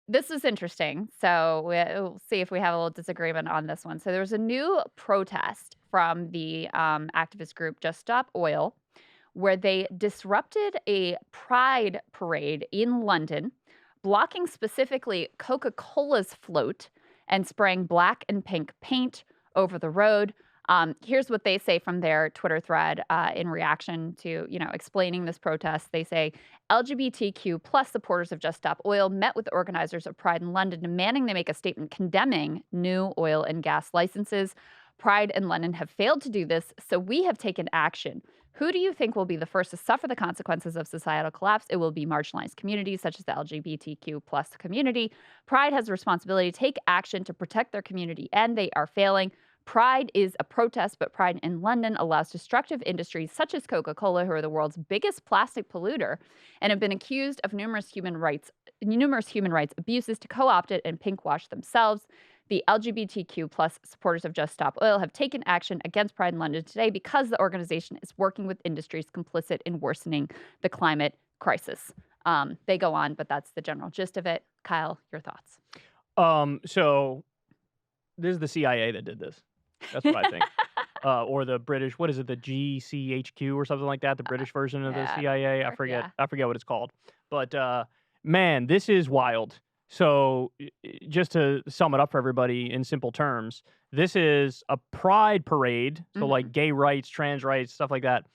this is interesting. So we'll see if we have a little disagreement on this one. So there was a new protest from the activist group Just Stop Oil, where they disrupted a pride parade in London, blocking specifically Coca Cola's float and spraying black and pink paint over the road. Here's what they say from their Twitter thread in reaction to, explaining this protest. They say LGBTQ plus supporters of Just Stop Oil met with the organizers of Pride in London, demanding they make a statement condemning new oil and gas licenses. Pride and London have failed to do this, so we have taken action. Who do you think will be the first to suffer the consequences of societal collapse? It will be marginalized communities such as the LGBTQ plus community. Pride has a responsibility to take action to protect their community, and they are failing. Pride is a protest, but Pride in London allows destructive industries such as Coca-Cola, who are the world's biggest plastic polluter and have been accused of numerous human rights abuses, to co-opt it and pinkwash themselves. The LGBTQ plus supporters of Just Stop Oil have taken action against Pride in London today because the organization is working with industries complicit in worsening the climate crisis. They go on, but that's the general gist of it. Kyle, your thoughts? So this is the CIA that did this. That's what I think. Or the British, what is it, the GCHQ or something like that, the British version of the CIA? I forget. Yeah. I forget what it's called. But man, this is wild. So just to sum it up for everybody in simple terms, this is a pride parade. So like gay rights, trans rights, stuff like that,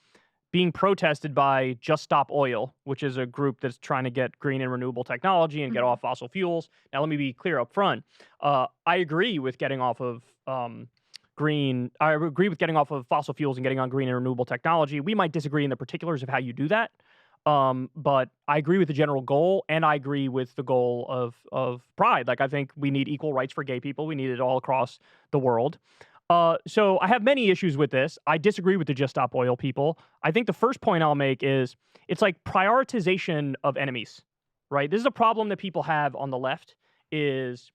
being protested by Just Stop Oil, which is a group that's trying to get green and renewable technology and get off fossil fuels. Now, let me be clear up front. I agree with getting off of I agree with getting off of fossil fuels and getting on green and renewable technology. We might disagree in the particulars of how you do that. But I agree with the general goal, and I agree with the goal of Pride. Like, I think we need equal rights for gay people. We need it all across the world. So I have many issues with this. I disagree with the Just Stop Oil people. I think the first point I'll make is it's like prioritization of enemies, right? This is a problem that people have on the left is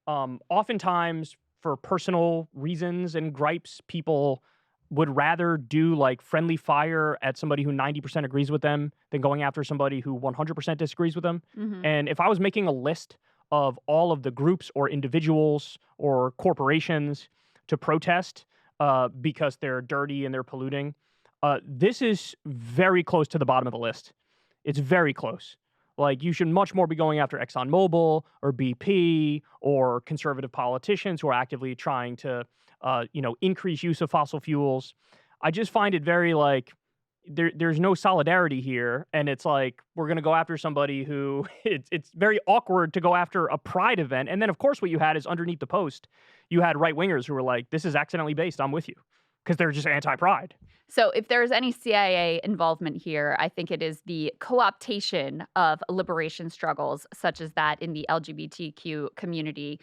oftentimes for personal reasons and gripes, people would rather do like friendly fire at somebody who 90% agrees with them than going after somebody who 100% disagrees with them. And if I was making a list of all of the groups or individuals or corporations to protest because they're dirty and they're polluting, this is very close to the bottom of the list. It's very close. Like, you should much more be going after ExxonMobil or BP or conservative politicians who are actively trying to, increase use of fossil fuels. I just find it very like there's no solidarity here, and it's like we're going to go after somebody who it's very awkward to go after a pride event. And then, of course, what you had is underneath the post, you had right wingers who were like, "This is accidentally based. I'm with you," because they're just anti-pride. So if there's any CIA involvement here, I think it is the co-optation of liberation struggles, such as that in the LGBTQ community,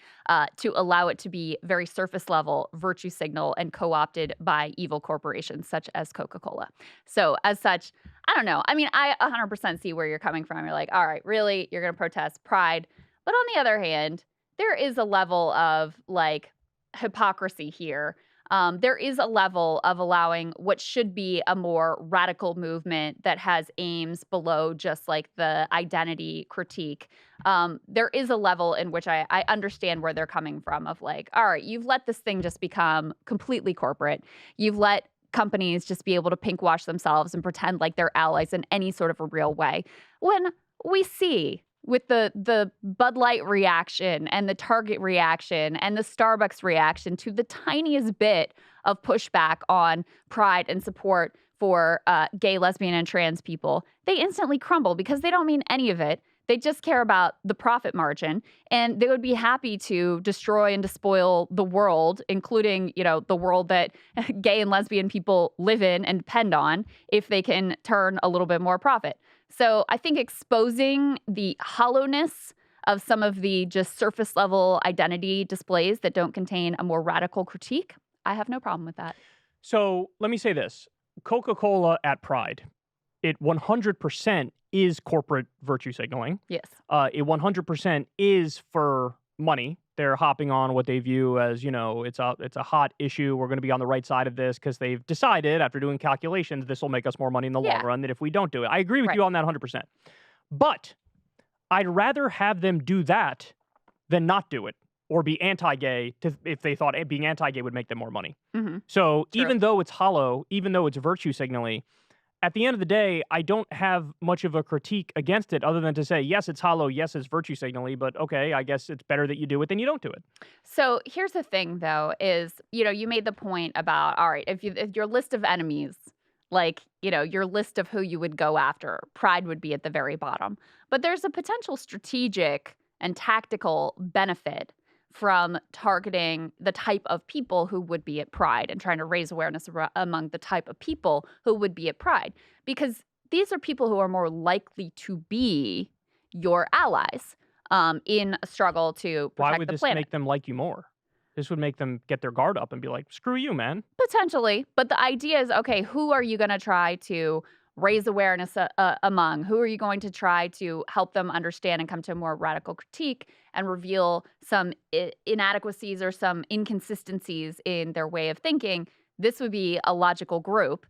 to allow it to be very surface level virtue signal and co-opted by evil corporations such as Coca-Cola. So as such, I don't know. I mean, I 100% see where you're coming from. You're like, all right, really? You're going to protest pride. But on the other hand, there is a level of like hypocrisy here. There is a level of allowing what should be a more radical movement that has aims below just like the identity critique. There is a level in which I understand where they're coming from of like, all right, you've let this thing just become completely corporate. You've let companies just be able to pinkwash themselves and pretend like they're allies in any sort of a real way. When we see with the Bud Light reaction and the Target reaction and the Starbucks reaction to the tiniest bit of pushback on pride and support for gay, lesbian, and trans people, they instantly crumble because they don't mean any of it. They just care about the profit margin, and they would be happy to destroy and despoil the world, including, the world that gay and lesbian people live in and depend on, if they can turn a little bit more profit. So I think exposing the hollowness of some of the just surface level identity displays that don't contain a more radical critique, I have no problem with that. So let me say this. Coca-Cola at Pride, it 100% is corporate virtue signaling. Yes. It 100% is for money. They're hopping on what they view as, it's a hot issue. We're going to be on the right side of this because they've decided after doing calculations, this will make us more money in the long run than if we don't do it. I agree with you on that 100%. But I'd rather have them do that than not do it or be anti-gay if they thought being anti-gay would make them more money. Mhm. So True. even though it's hollow, even though it's virtue signaling, at the end of the day, I don't have much of a critique against it other than to say, yes, it's hollow, yes, it's virtue signaling, but okay, I guess it's better that you do it than you don't do it. So here's the thing, though, is you made the point about all right, if your list of enemies, like your list of who you would go after, pride would be at the very bottom. But there's a potential strategic and tactical benefit from targeting the type of people who would be at Pride and trying to raise awareness among the type of people who would be at Pride, because these are people who are more likely to be your allies in a struggle to Why protect would the this planet. make them like you more? This would make them get their guard up and be like, screw you, man. Potentially, but the idea is, okay, who are you going to try to raise awareness among? Who are you going to try to help them understand and come to a more radical critique and reveal some inadequacies or some inconsistencies in their way of thinking? This would be a logical group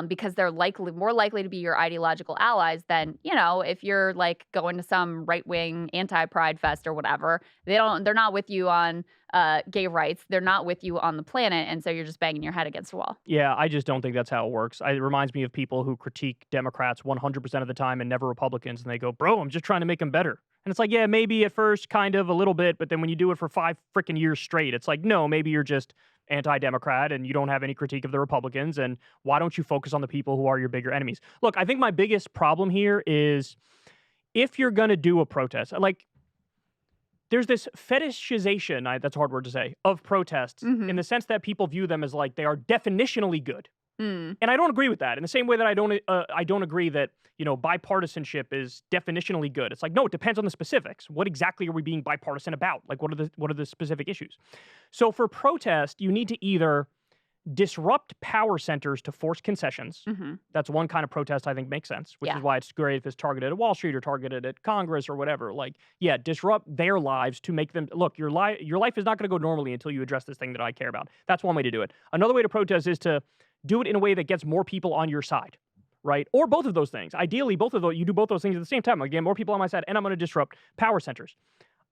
because they're more likely to be your ideological allies than if you're like going to some right wing anti Pride fest or whatever. They're not with you on gay rights. They're not with you on the planet, and so you're just banging your head against a wall. Yeah, I just don't think that's how it works. It reminds me of people who critique Democrats 100% of the time and never Republicans, and they go, bro, I'm just trying to make them better. And it's like, yeah, maybe at first kind of a little bit, but then when you do it for 5 freaking years straight, it's like, no, maybe you're just anti-Democrat and you don't have any critique of the Republicans, and why don't you focus on the people who are your bigger enemies? Look, I think my biggest problem here is if you're going to do a protest, like there's this fetishization, that's a hard word to say, of protests in Hmm. the sense that people view them as like they are definitionally good. Mm. And I don't agree with that. In the same way that I don't agree that, bipartisanship is definitionally good. It's like, no, it depends on the specifics. What exactly are we being bipartisan about? Like, what are the specific issues? So for protest, you need to either disrupt power centers to force concessions. Hmm. That's one kind of protest I think makes sense, which Yeah. is why it's great if it's targeted at Wall Street or targeted at Congress or whatever. Like, yeah, disrupt their lives to make them look. Your life is not going to go normally until you address this thing that I care about. That's one way to do it. Another way to protest is to do it in a way that gets more people on your side, right? Or both of those things. Ideally, you do both those things at the same time. Again, more people on my side, and I'm going to disrupt power centers.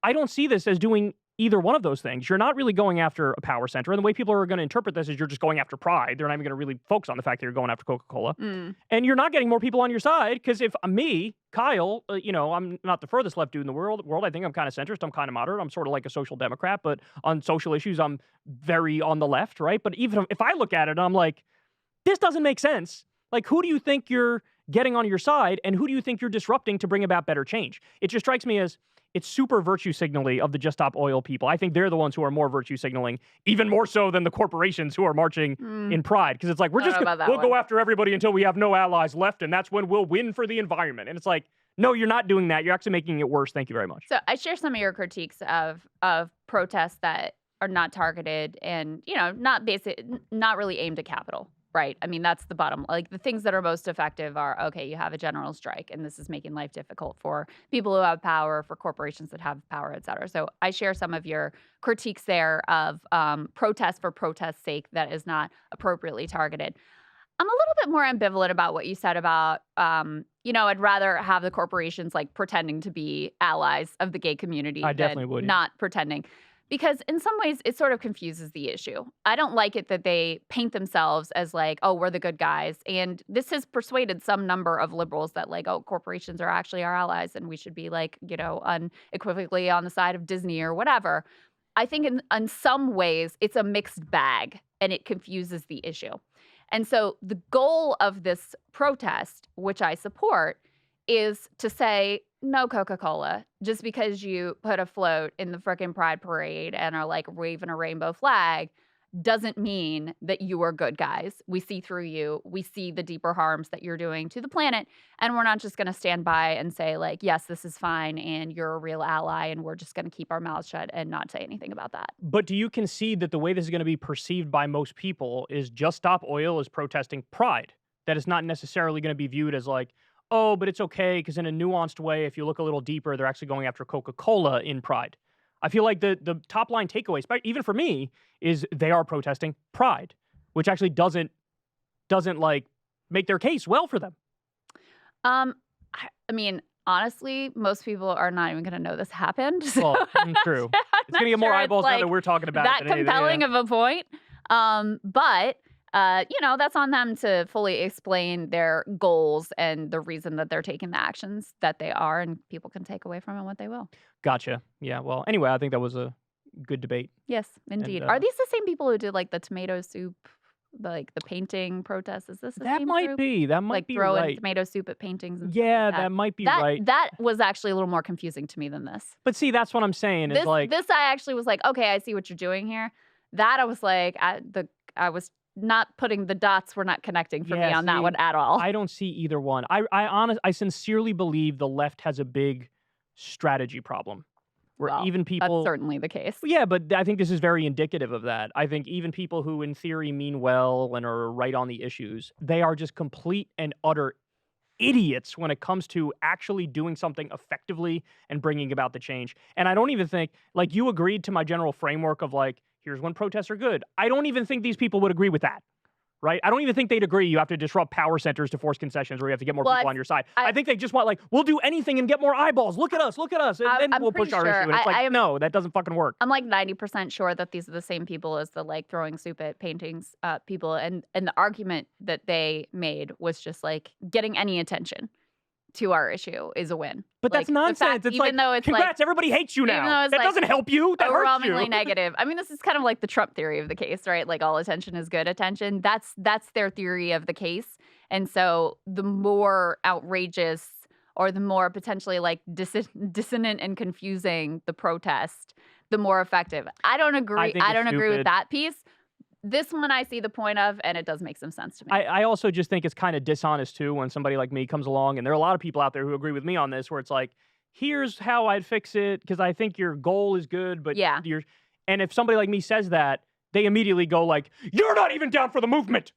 I don't see this as doing either one of those things. You're not really going after a power center. And the way people are going to interpret this is you're just going after Pride. They're not even going to really focus on the fact that you're going after Coca-Cola. Mm. And you're not getting more people on your side because if me, Kyle, I'm not the furthest left dude in the world. I think I'm kind of centrist. I'm kind of moderate. I'm sort of like a social democrat. But on social issues, I'm very on the left, right? But even if I look at it, I'm like, this doesn't make sense. Like, who do you think you're getting on your side and who do you think you're disrupting to bring about better change? It just strikes me as it's super virtue signaling of the Just Stop Oil people. I think they're the ones who are more virtue signaling, even more so than the corporations who are marching in Pride. Because it's like, I don't know about that we'll go one. after everybody until we have no allies left, and that's when we'll win for the environment. And it's like, no, you're not doing that. You're actually making it worse. Thank you very much. So I share some of your critiques of protests that are not targeted and not really aimed at capital. Right. I mean, that's the bottom. Like the things that are most effective are, okay, you have a general strike and this is making life difficult for people who have power, for corporations that have power, et cetera. So I share some of your critiques there of protest for protest's sake that is not appropriately targeted. I'm a little bit more ambivalent about what you said about, I'd rather have the corporations like pretending to be allies of the gay community I than definitely would. not pretending. Because in some ways, it sort of confuses the issue. I don't like it that they paint themselves as like, oh, we're the good guys. And this has persuaded some number of liberals that like, oh, corporations are actually our allies and we should be like, unequivocally on the side of Disney or whatever. I think in some ways, it's a mixed bag and it confuses the issue. And so the goal of this protest, which I support, is to say, no Coca-Cola, just because you put a float in the frickin' Pride Parade and are like waving a rainbow flag doesn't mean that you are good guys. We see through you. We see the deeper harms that you're doing to the planet. And we're not just going to stand by and say like, yes, this is fine and you're a real ally and we're just going to keep our mouths shut and not say anything about that. But do you concede that the way this is going to be perceived by most people is Just Stop Oil is protesting Pride? That is not necessarily going to be viewed as like, oh, but it's okay because in a nuanced way, if you look a little deeper, they're actually going after Coca-Cola in Pride. I feel like the top line takeaway, even for me, is they are protesting Pride, which actually doesn't like make their case well for them. I mean, honestly, most people are not even gonna know this happened. So Well, true. It's not gonna get more sure eyeballs now that we're talking about that it than anything, compelling yeah. of a point. But that's on them to fully explain their goals and the reason that they're taking the actions that they are, and people can take away from it what they will. Gotcha. Yeah, well, anyway, I think that was a good debate, Yes, and, indeed. Are these the same people who did like the tomato soup, the painting protest? Is this the that same might group? be, that might Like be throwing right. tomato soup at paintings and stuff like Yeah, that. that might be That right. that was actually a little more confusing to me than this. But see, that's what I'm saying is This like this I actually was like, okay, I see what you're doing here. That I was like, I was not putting the dots were not connecting for me yeah, on that see, one at all. I don't see either one. I sincerely believe the left has a big strategy problem where Well, even that's people certainly the case. yeah, but I think this is very indicative of that. I think even people who in theory mean well and are right on the issues, they are just complete and utter idiots when it comes to actually doing something effectively and bringing about the change. And I don't even think, like, you agreed to my general framework of like, here's when protests are good. I don't even think these people would agree with that. Right? I don't even think they'd agree you have to disrupt power centers to force concessions or you have to get more Well, people on your side. I think they just want, like, we'll do anything and get more eyeballs. Look at us, and then we'll push our issue. And it's like, no, that doesn't fucking work. I'm like 90% sure that these are the same people as the like throwing soup at paintings people, and the argument that they made was just like getting any attention to our issue is a win. But Like, that's nonsense. the fact, It's even like, though it's congrats, like everybody hates you even now. though it's That like doesn't help you. That hurts overwhelmingly you. negative. I mean, this is kind of like the Trump theory of the case, right? Like all attention is good attention. That's their theory of the case. And so the more outrageous or the more potentially like dissonant and confusing the protest, the more effective. I don't agree. think I it's don't agree with stupid. that piece. This one I see the point of, and it does make some sense to me. I also just think it's kind of dishonest too when somebody like me comes along, and there are a lot of people out there who agree with me on this, where it's like, here's how I'd fix it because I think your goal is good, but Yeah. and if somebody like me says that, they immediately go like, you're not even down for the movement.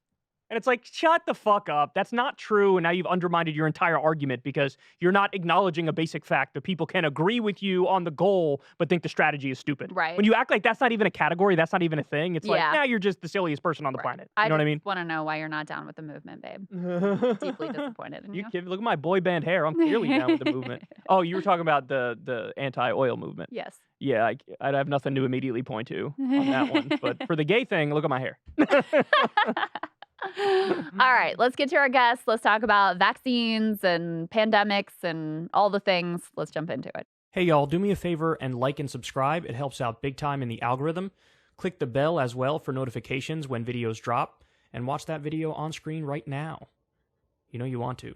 And it's like, shut the fuck up. That's not true. And now you've undermined your entire argument because you're not acknowledging a basic fact that people can agree with you on the goal, but think the strategy is stupid. Right. When you act like that's not even a category, that's not even a thing. It's like, Yeah. now you're just the silliest person on the planet. You know what I mean? I want to know why you're not down with the movement, babe. Deeply disappointed in you. Look at my boy band hair. I'm clearly down with the movement. Oh, you were talking about the anti-oil movement. Yes. Yeah, I'd have nothing to immediately point to on that one. But for the gay thing, look at my hair. All right, let's get to our guests. Let's talk about vaccines and pandemics and all the things. Let's jump into it. Hey, y'all, do me a favor and like and subscribe. It helps out big time in the algorithm. Click the bell as well for notifications when videos drop. And watch that video on screen right now. You know you want to.